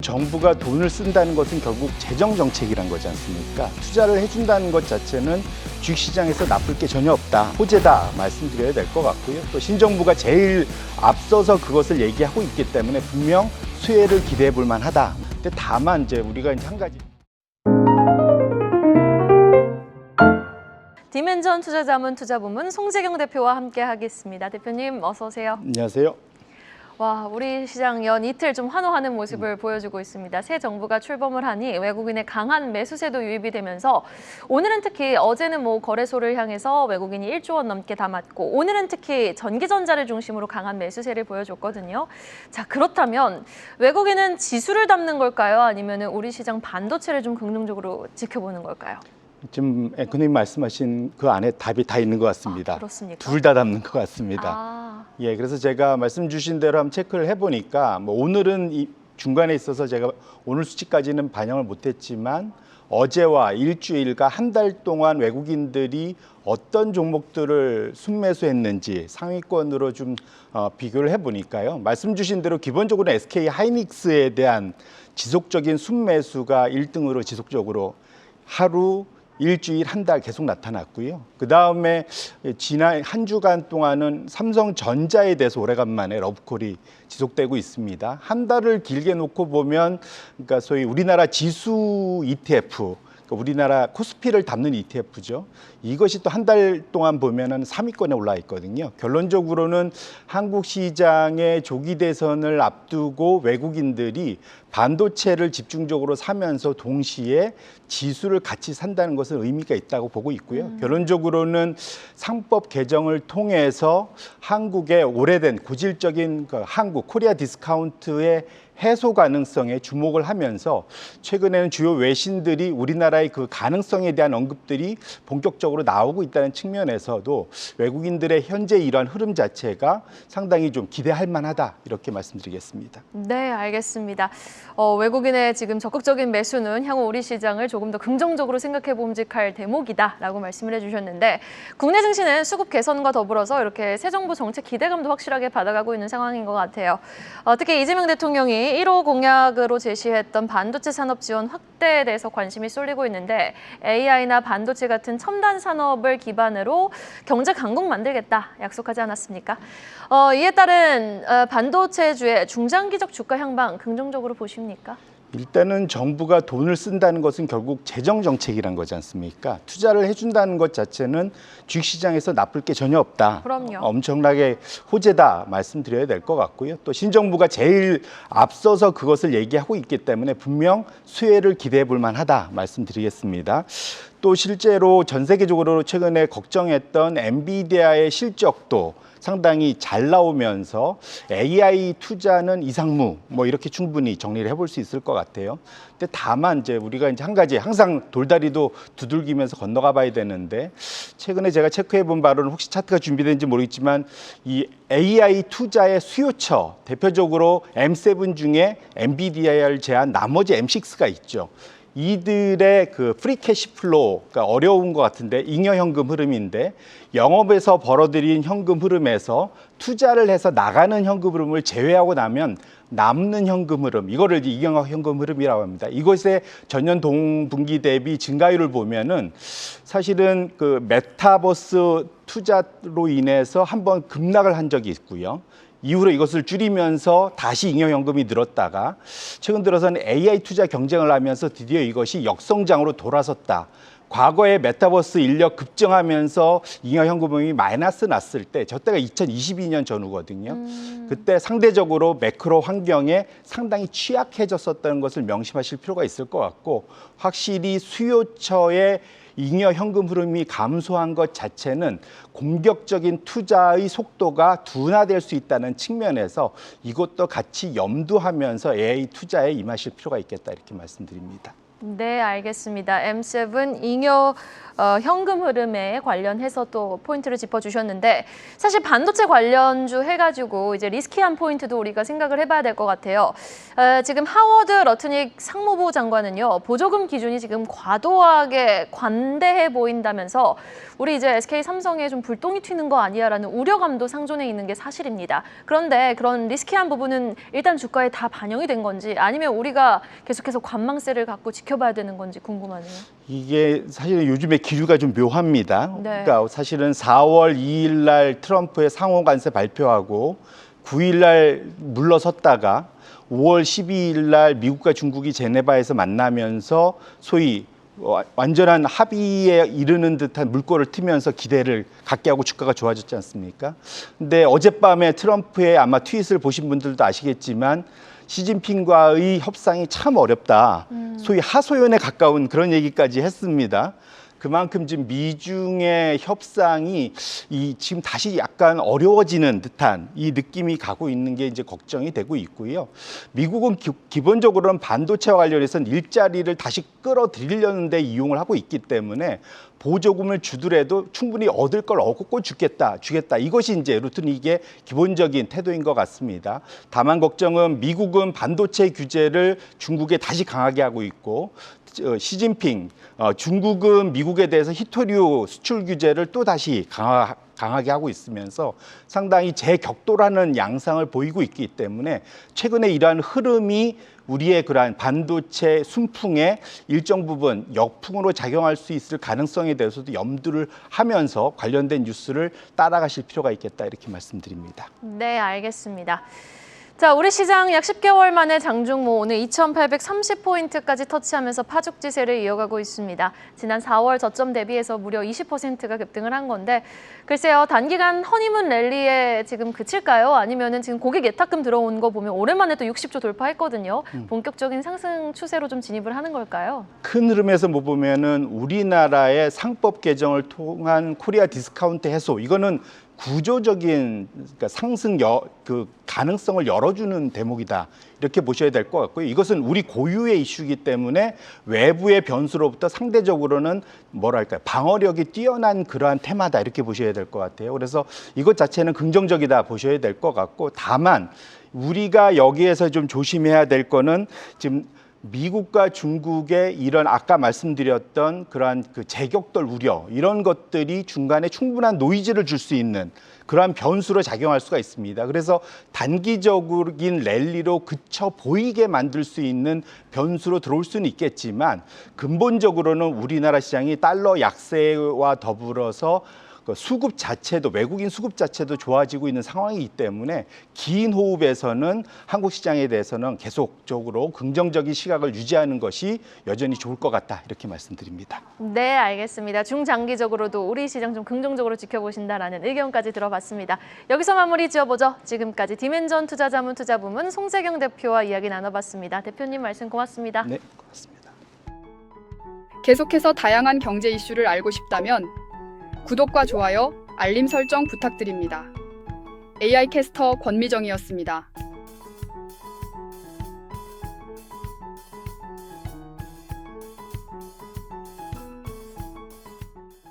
정부가 돈을 쓴다는 것은 결국 재정 정책이란 거지 않습니까? 투자를 해준다는 것 자체는 주식시장에서 나쁠 게 전혀 없다, 호재다 말씀드려야 될 것 같고요. 또 신정부가 제일 앞서서 그것을 얘기하고 있기 때문에 분명 수혜를 기대해 볼 만하다. 근데 다만 이제 우리가 이제 한 가지 디멘전 투자자문 투자부문 송재경 대표와 함께 하겠습니다. 대표님 어서 오세요. 안녕하세요. 와, 우리 시장 연 이틀 좀 환호하는 모습을 보여주고 있습니다. 새 정부가 출범을 하니 외국인의 강한 매수세도 유입이 되면서 오늘은 특히 어제는 거래소를 향해서 외국인이 1조 원 넘게 담았고 오늘은 특히 전기전자를 중심으로 강한 매수세를 보여줬거든요. 자, 그렇다면 외국인은 지수를 담는 걸까요? 아니면 우리 시장 반도체를 좀 긍정적으로 지켜보는 걸까요? 지금 앵커님 말씀하신 그 안에 답이 다 있는 것 같습니다. 그렇습니까? 둘 다 담는 것 같습니다. 예, 그래서 제가 말씀 주신 대로 한번 체크를 해보니까 오늘은 이 중간에 있어서 제가 오늘 수치까지는 반영을 못했지만 어제와 일주일과 한 달 동안 외국인들이 어떤 종목들을 순매수했는지 상위권으로 좀 비교를 해보니까요. 말씀 주신 대로 기본적으로 SK 하이닉스에 대한 지속적인 순매수가 1등으로 지속적으로 하루 일주일, 한 달 계속 나타났고요. 그 다음에 지난 한 주간 동안은 삼성전자에 대해서 오래간만에 러브콜이 지속되고 있습니다. 한 달을 길게 놓고 보면, 그러니까 소위 우리나라 지수 ETF, 그러니까 우리나라 코스피를 담는 ETF죠. 이것이 또 한 달 동안 보면은 3위권에 올라 있거든요. 결론적으로는 한국 시장의 조기 대선을 앞두고 외국인들이 반도체를 집중적으로 사면서 동시에 지수를 같이 산다는 것은 의미가 있다고 보고 있고요. 결론적으로는 상법 개정을 통해서 한국의 오래된 고질적인 한국 코리아 디스카운트의 해소 가능성에 주목을 하면서 최근에는 주요 외신들이 우리나라의 그 가능성에 대한 언급들이 본격적으로 나오고 있다는 측면에서도 외국인들의 현재 이러한 흐름 자체가 상당히 좀 기대할 만하다, 이렇게 말씀드리겠습니다. 네, 알겠습니다. 외국인의 지금 적극적인 매수는 향후 우리 시장을 조금 더 긍정적으로 생각해 봄직할 대목이다라고 말씀을 해주셨는데 국내 증시는 수급 개선과 더불어서 이렇게 새 정부 정책 기대감도 확실하게 받아가고 있는 상황인 것 같아요. 특히 이재명 대통령이 1호 공약으로 제시했던 반도체 산업 지원 확대에 대해서 관심이 쏠리고 있는데 AI나 반도체 같은 첨단 산업을 기반으로 경제 강국 만들겠다 약속하지 않았습니까? 이에 따른 반도체주의 중장기적 주가 향방 긍정적으로 보십니까? 일단은 정부가 돈을 쓴다는 것은 결국 재정 정책이란 거지 않습니까? 투자를 해준다는 것 자체는 주식시장에서 나쁠 게 전혀 없다. 그럼요. 엄청나게 호재다 말씀드려야 될 것 같고요. 또 신정부가 제일 앞서서 그것을 얘기하고 있기 때문에 분명 수혜를 기대해 볼 만하다 말씀드리겠습니다. 또 실제로 전 세계적으로 최근에 걱정했던 엔비디아의 실적도 상당히 잘 나오면서 AI 투자는 이상무 이렇게 충분히 정리를 해볼 수 있을 것 같아요. 근데 다만 이제 우리가 이제 한 가지 항상 돌다리도 두들기면서 건너가 봐야 되는데 최근에 제가 체크해 본 바로는 혹시 차트가 준비된지 모르겠지만 이 AI 투자의 수요처 대표적으로 M7 중에 엔비디아를 제한 나머지 M6가 있죠. 이들의 그 프리 캐시 플로우가 어려운 것 같은데 잉여 현금 흐름인데 영업에서 벌어들인 현금 흐름에서 투자를 해서 나가는 현금 흐름을 제외하고 나면 남는 현금 흐름, 이거를 잉여 현금 흐름이라고 합니다. 이것의 전년 동분기 대비 증가율을 보면은 사실은 그 메타버스 투자로 인해서 한번 급락을 한 적이 있고요. 이후로 이것을 줄이면서 다시 잉여현금이 늘었다가 최근 들어서는 AI 투자 경쟁을 하면서 드디어 이것이 역성장으로 돌아섰다. 과거에 메타버스 인력 급증하면서 잉여현금이 마이너스 났을 때 저때가 2022년 전후거든요. 그때 상대적으로 매크로 환경에 상당히 취약해졌었다는 것을 명심하실 필요가 있을 것 같고 확실히 수요처의 잉여 현금 흐름이 감소한 것 자체는 공격적인 투자의 속도가 둔화될 수 있다는 측면에서 이것도 같이 염두하면서 AI 투자에 임하실 필요가 있겠다, 이렇게 말씀드립니다. 네, 알겠습니다. M7 잉여 현금 흐름에 관련해서 또 포인트를 짚어주셨는데 사실 반도체 관련주 해가지고 이제 리스키한 포인트도 우리가 생각을 해봐야 될 것 같아요. 지금 하워드 러트닉 상무부 장관은요, 보조금 기준이 지금 과도하게 관대해 보인다면서 우리 이제 SK 삼성에 좀 불똥이 튀는 거 아니야라는 우려감도 상존해 있는 게 사실입니다. 그런데 그런 리스키한 부분은 일단 주가에 다 반영이 된 건지 아니면 우리가 계속해서 관망세를 갖고 지켜봐야 되는 건지 궁금하네요. 이게 사실은 요즘에 기류가 좀 묘합니다. 네. 그러니까 사실은 4월 2일 날 트럼프의 상호 관세 발표하고 9일 날 물러섰다가 5월 12일 날 미국과 중국이 제네바에서 만나면서 소위 완전한 합의에 이르는 듯한 물꼬를 트면서 기대를 갖게 하고 주가가 좋아졌지 않습니까? 근데 어젯밤에 트럼프의 아마 트윗을 보신 분들도 아시겠지만 시진핑과의 협상이 참 어렵다. 소위 하소연에 가까운 그런 얘기까지 했습니다. 그만큼 지금 미중의 협상이 지금 다시 약간 어려워지는 듯한 이 느낌이 가고 있는 게 이제 걱정이 되고 있고요. 미국은 기본적으로는 반도체와 관련해서는 일자리를 다시 끌어들이려는 데 이용을 하고 있기 때문에 보조금을 주더라도 충분히 얻을 걸 얻고 주겠다. 이것이 이제 루트닉의 기본적인 태도인 것 같습니다. 다만 걱정은 미국은 반도체 규제를 중국에 다시 강하게 하고 있고 시진핑 중국은 미국에 대해서 히토류 수출 규제를 또 다시 강하게 하고 있으면서 상당히 제격돌하는 양상을 보이고 있기 때문에 최근에 이러한 흐름이 우리의 그러한 반도체 순풍에 일정 부분 역풍으로 작용할 수 있을 가능성에 대해서도 염두를 하면서 관련된 뉴스를 따라가실 필요가 있겠다 이렇게 말씀드립니다. 네, 알겠습니다. 자, 우리 시장 약 10개월 만에 장중모 오늘 2,830포인트까지 터치하면서 파죽지세를 이어가고 있습니다. 지난 4월 저점 대비해서 무려 20%가 급등을 한 건데 글쎄요, 단기간 허니문 랠리에 지금 그칠까요? 아니면은 지금 고객 예탁금 들어온 거 보면 오랜만에 또 60조 돌파했거든요. 본격적인 상승 추세로 좀 진입을 하는 걸까요? 큰 흐름에서 뭐 보면은 우리나라의 상법 개정을 통한 코리아 디스카운트 해소 이거는 구조적인 그러니까 상승 그 가능성을 열어주는 대목이다 이렇게 보셔야 될 것 같고요. 이것은 우리 고유의 이슈이기 때문에 외부의 변수로부터 상대적으로는 뭐랄까요 방어력이 뛰어난 그러한 테마다 이렇게 보셔야 될 것 같아요. 그래서 이것 자체는 긍정적이다 보셔야 될 것 같고 다만 우리가 여기에서 좀 조심해야 될 거는 지금 미국과 중국의 이런 아까 말씀드렸던 그러한 그 제격돌 우려 이런 것들이 중간에 충분한 노이즈를 줄 수 있는 그러한 변수로 작용할 수가 있습니다. 그래서 단기적인 랠리로 그쳐 보이게 만들 수 있는 변수로 들어올 수는 있겠지만 근본적으로는 우리나라 시장이 달러 약세와 더불어서 수급 자체도 외국인 수급 자체도 좋아지고 있는 상황이기 때문에 긴 호흡에서는 한국 시장에 대해서는 계속적으로 긍정적인 시각을 유지하는 것이 여전히 좋을 것 같다 이렇게 말씀드립니다. 네, 알겠습니다. 중장기적으로도 우리 시장 좀 긍정적으로 지켜보신다라는 의견까지 들어봤습니다. 여기서 마무리 지어보죠. 지금까지 디멘전 투자자문투자부문 송재경 대표와 이야기 나눠봤습니다. 대표님 말씀 고맙습니다. 네, 고맙습니다. 계속해서 다양한 경제 이슈를 알고 싶다면 구독과 좋아요, 알림 설정 부탁드립니다. AI 캐스터 권미정이었습니다.